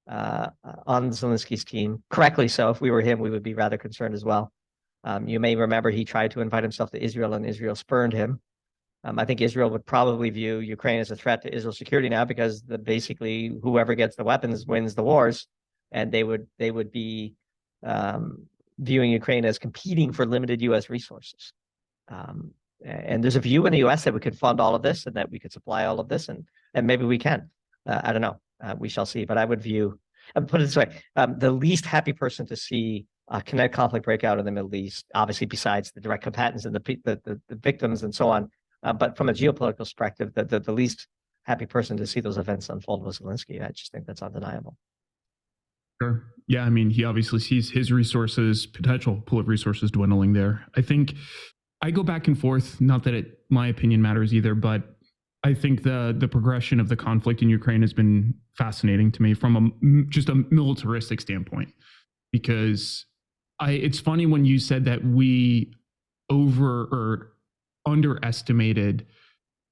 on Zelensky's team, correctly so. If we were him, we would be rather concerned as well. You may remember he tried to invite himself to Israel, and Israel spurned him. I think Israel would probably view Ukraine as a threat to Israel's security now, because basically whoever gets the weapons wins the wars, and they would be viewing Ukraine as competing for limited U.S. resources. And there's a view in the U.S. that we could fund all of this, and that we could supply all of this, and maybe we can. I don't know. We shall see. But I would view, put it this way, the least happy person to see a kinetic conflict break out in the Middle East, obviously besides the direct combatants and the victims and so on, but from a geopolitical perspective, the least happy person to see those events unfold was Zelensky. I just think that's undeniable. Sure. Yeah, I mean, he obviously sees his resources, potential pool of resources, dwindling there. I think I go back and forth, not that my opinion matters either, but I think the progression of the conflict in Ukraine has been fascinating to me from just a militaristic standpoint, because it's funny when you said that we underestimated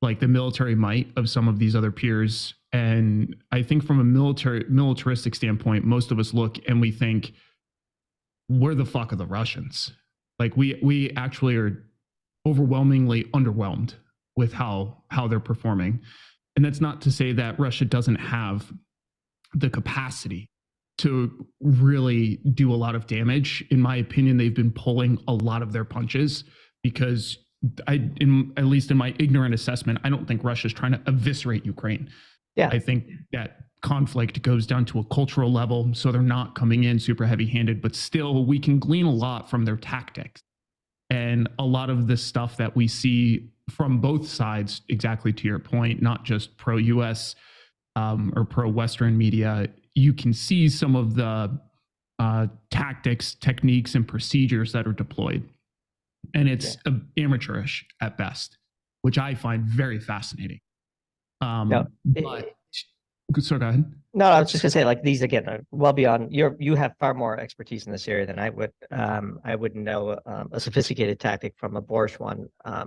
like the military might of some of these other peers. And I think from a militaristic standpoint, most of us look and we think, where the fuck are the Russians? Like we actually are overwhelmingly underwhelmed with how they're performing. And that's not to say that Russia doesn't have the capacity to really do a lot of damage. In my opinion, they've been pulling a lot of their punches, because at least in my ignorant assessment, I don't think Russia's trying to eviscerate Ukraine. Yeah. I think that conflict goes down to a cultural level, so they're not coming in super heavy-handed, but still we can glean a lot from their tactics. And a lot of the stuff that we see from both sides, exactly to your point, not just pro-US or pro-Western media, you can see some of the tactics, techniques, and procedures that are deployed. And it's amateurish at best, which I find very fascinating. So go ahead. No, I was just gonna say, like, these again are well beyond you have far more expertise in this area than I would. I wouldn't know a sophisticated tactic from a boorish one. I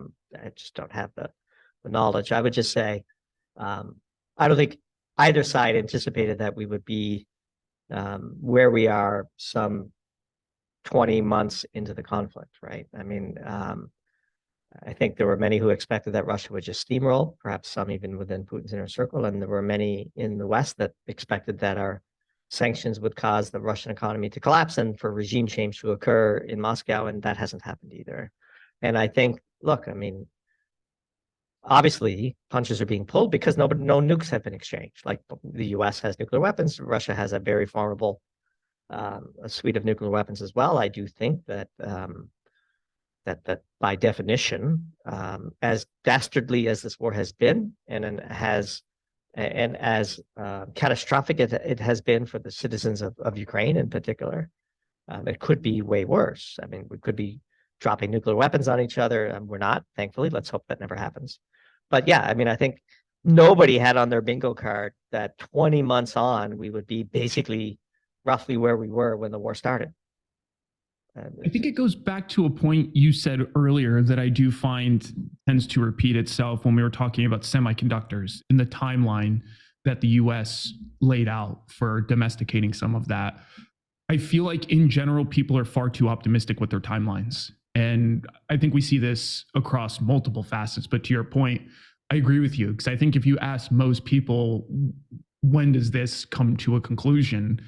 just don't have the knowledge. I would just say, I don't think either side anticipated that we would be where we are some 20 months into the conflict, right? I mean, I think there were many who expected that Russia would just steamroll, perhaps some even within Putin's inner circle. And there were many in the West that expected that our sanctions would cause the Russian economy to collapse and for regime change to occur in Moscow. And that hasn't happened either. And I think, look, I mean, obviously punches are being pulled because no nukes have been exchanged. Like, the US has nuclear weapons. Russia has a very formidable a suite of nuclear weapons as well. I do think that that by definition, as dastardly as this war has been, and as catastrophic it has been for the citizens of Ukraine in particular, it could be way worse. I mean, we could be dropping nuclear weapons on each other. We're not, thankfully. Let's hope that never happens. But yeah, I mean, I think nobody had on their bingo card that 20 months on, we would be basically roughly where we were when the war started. I think it goes back to a point you said earlier that I do find tends to repeat itself when we were talking about semiconductors in the timeline that the US laid out for domesticating some of that. I feel like in general, people are far too optimistic with their timelines. And I think we see this across multiple facets. But to your point, I agree with you, because I think if you ask most people, when does this come to a conclusion?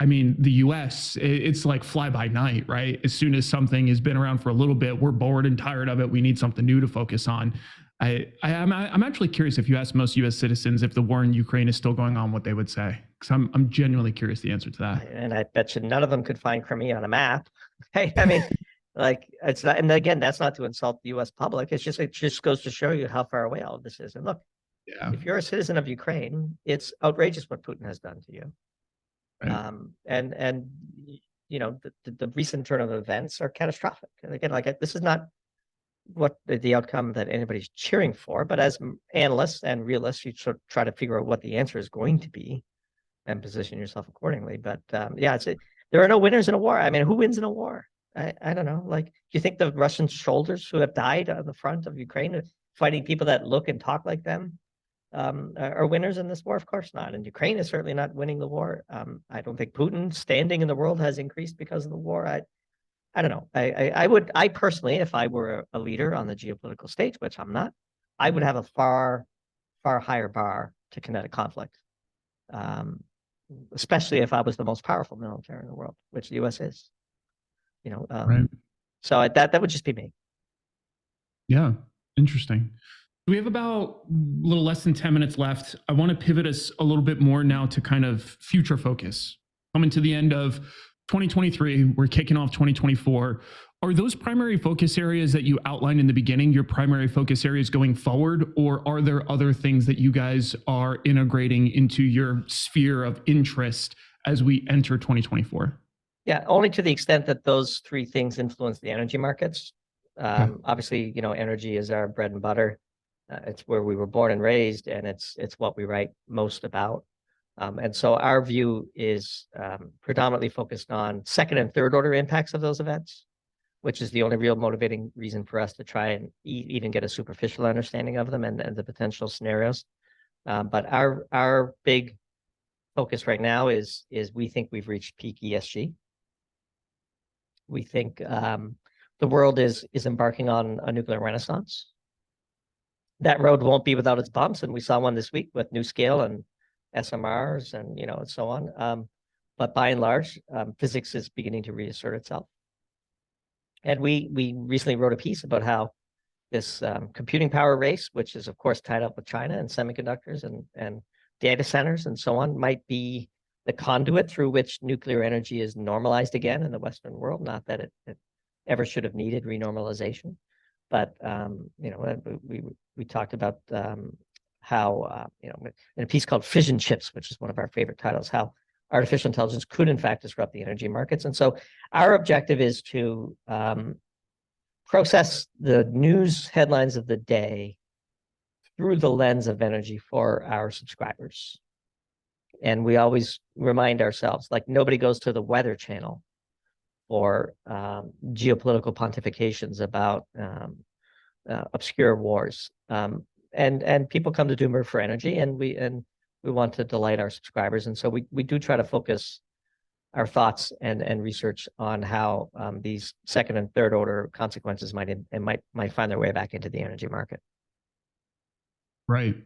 I mean, the US, it's like fly by night, right? As soon as something has been around for a little bit, we're bored and tired of it. We need something new to focus on. I'm actually curious, if you ask most US citizens if the war in Ukraine is still going on, what they would say, because I'm genuinely curious the answer to that. And I bet you none of them could find Crimea on a map. Right? I mean, like, it's not, and again, that's not to insult the US public. It just goes to show you how far away all of this is. And look, if you're a citizen of Ukraine, it's outrageous what Putin has done to you. Right. And you know, the recent turn of events are catastrophic. And again, like, this is not what the outcome that anybody's cheering for, but as analysts and realists, you sort of try to figure out what the answer is going to be and position yourself accordingly. But yeah, there are no winners in a war. I mean, who wins in a war? I don't know. Like, do you think the Russian soldiers who have died on the front of Ukraine fighting people that look and talk like them are winners in this war? Of course not. And Ukraine is certainly not winning the war. I don't think Putin's standing in the world has increased because of the war. I don't know. I personally, if I were a leader on the geopolitical stage, which I'm not, I would have a far higher bar to kinetic conflict. Especially if I was the most powerful military in the world, which the US is. Right. So that would just be me. Yeah, interesting. We have about a little less than 10 minutes left. I want to pivot us a little bit more now to kind of future focus. Coming to the end of 2023, we're kicking off 2024. Are those primary focus areas that you outlined in the beginning your primary focus areas going forward, or are there other things that you guys are integrating into your sphere of interest as we enter 2024? Yeah, only to the extent that those three things influence the energy markets. Obviously, energy is our bread and butter. It's where we were born and raised, and it's what we write most about. And so our view is predominantly focused on second and third order impacts of those events, which is the only real motivating reason for us to try and even get a superficial understanding of them and the potential scenarios. But our big focus right now is we think we've reached peak ESG. We think the world is embarking on a nuclear renaissance. That road won't be without its bumps, and we saw one this week with NuScale and SMRs and and so on. But by and large, physics is beginning to reassert itself. And we recently wrote a piece about how this computing power race, which is of course tied up with China and semiconductors and data centers and so on, might be the conduit through which nuclear energy is normalized again in the Western world. Not that it ever should have needed renormalization, but we talked about how in a piece called Fission Chips, which is one of our favorite titles, how artificial intelligence could in fact disrupt the energy markets. And so our objective is to process the news headlines of the day through the lens of energy for our subscribers. And we always remind ourselves, like, nobody goes to the Weather Channel for geopolitical pontifications about obscure wars. And people come to Doomberg for energy, and we want to delight our subscribers. And so we do try to focus our thoughts and research on how these second and third order consequences might find their way back into the energy market. Right.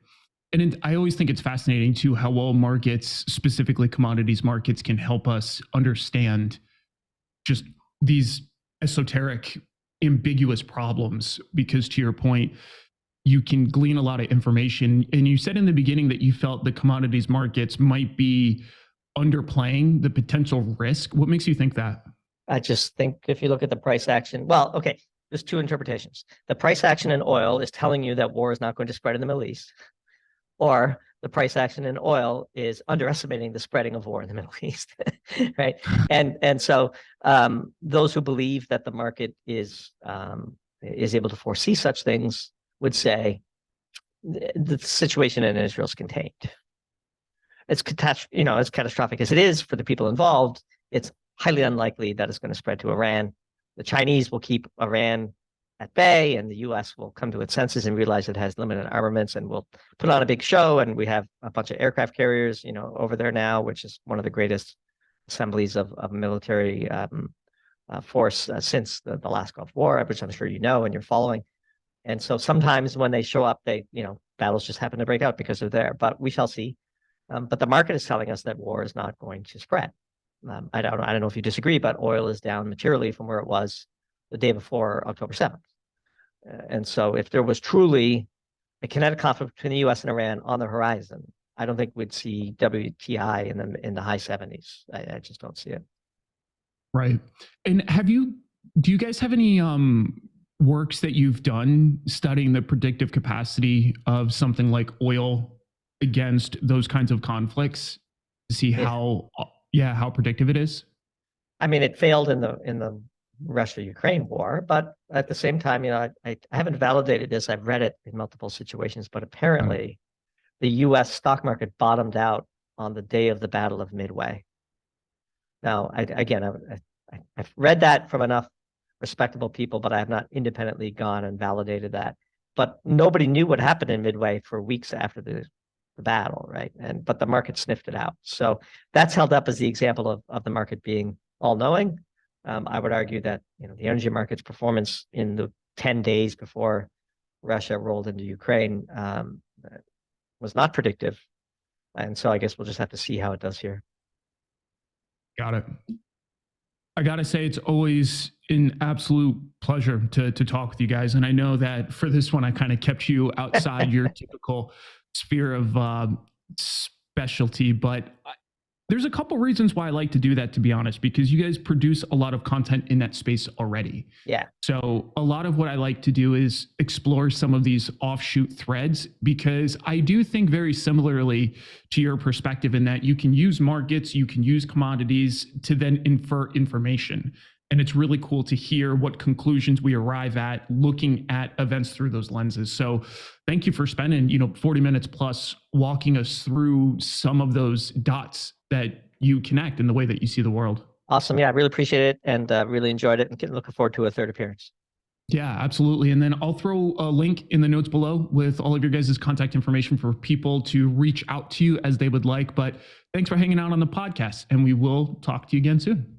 And I always think it's fascinating too how well markets, specifically commodities markets, can help us understand just these esoteric, ambiguous problems. Because to your point, you can glean a lot of information. And you said in the beginning that you felt the commodities markets might be underplaying the potential risk. What makes you think that? I just think if you look at the price action, well, okay, there's two interpretations. The price action in oil is telling you that war is not going to spread in the Middle East, or the price action in oil is underestimating the spreading of war in the Middle East, right? And so those who believe that the market is able to foresee such things would say the situation in Israel is contained. It's as catastrophic as it is for the people involved, it's highly unlikely that it's going to spread to Iran. The Chinese will keep Iran at bay, and the U.S. will come to its senses and realize it has limited armaments, and will put on a big show. And we have a bunch of aircraft carriers, over there now, which is one of the greatest assemblies of military force since the last Gulf War, which I'm sure you know and you're following. And so sometimes when they show up, battles just happen to break out because they're there. But we shall see. But the market is telling us that war is not going to spread. I don't know if you disagree, but oil is down materially from where it was the day before October 7th. And so if there was truly a kinetic conflict between the U.S. and Iran on the horizon, I don't think we'd see WTI in the high 70s. I just don't see it. Right. And do you guys have any works that you've done studying the predictive capacity of something like oil against those kinds of conflicts to see how predictive it is? I mean, it failed in the Russia-Ukraine war. But at the same time, I haven't validated this. I've read it in multiple situations, but apparently the U.S. stock market bottomed out on the day of the Battle of Midway. Now, I've read that from enough respectable people, but I have not independently gone and validated that. But nobody knew what happened in Midway for weeks after the battle, right? But the market sniffed it out. So that's held up as the example of the market being all-knowing. I would argue that the energy market's performance in the 10 days before Russia rolled into Ukraine was not predictive. And so I guess we'll just have to see how it does here. Got it. I got to say, it's always an absolute pleasure to talk with you guys. And I know that for this one, I kind of kept you outside your typical sphere of specialty, but there's a couple reasons why I like to do that, to be honest, because you guys produce a lot of content in that space already. Yeah. So a lot of what I like to do is explore some of these offshoot threads, because I do think very similarly to your perspective in that you can use markets, you can use commodities to then infer information. And it's really cool to hear what conclusions we arrive at looking at events through those lenses. So thank you for spending, 40 minutes plus walking us through some of those dots that you connect in the way that you see the world. Awesome. Yeah, I really appreciate it and really enjoyed it, and looking forward to a third appearance. Yeah, absolutely. And then I'll throw a link in the notes below with all of your guys' contact information for people to reach out to you as they would like. But thanks for hanging out on the podcast, and we will talk to you again soon.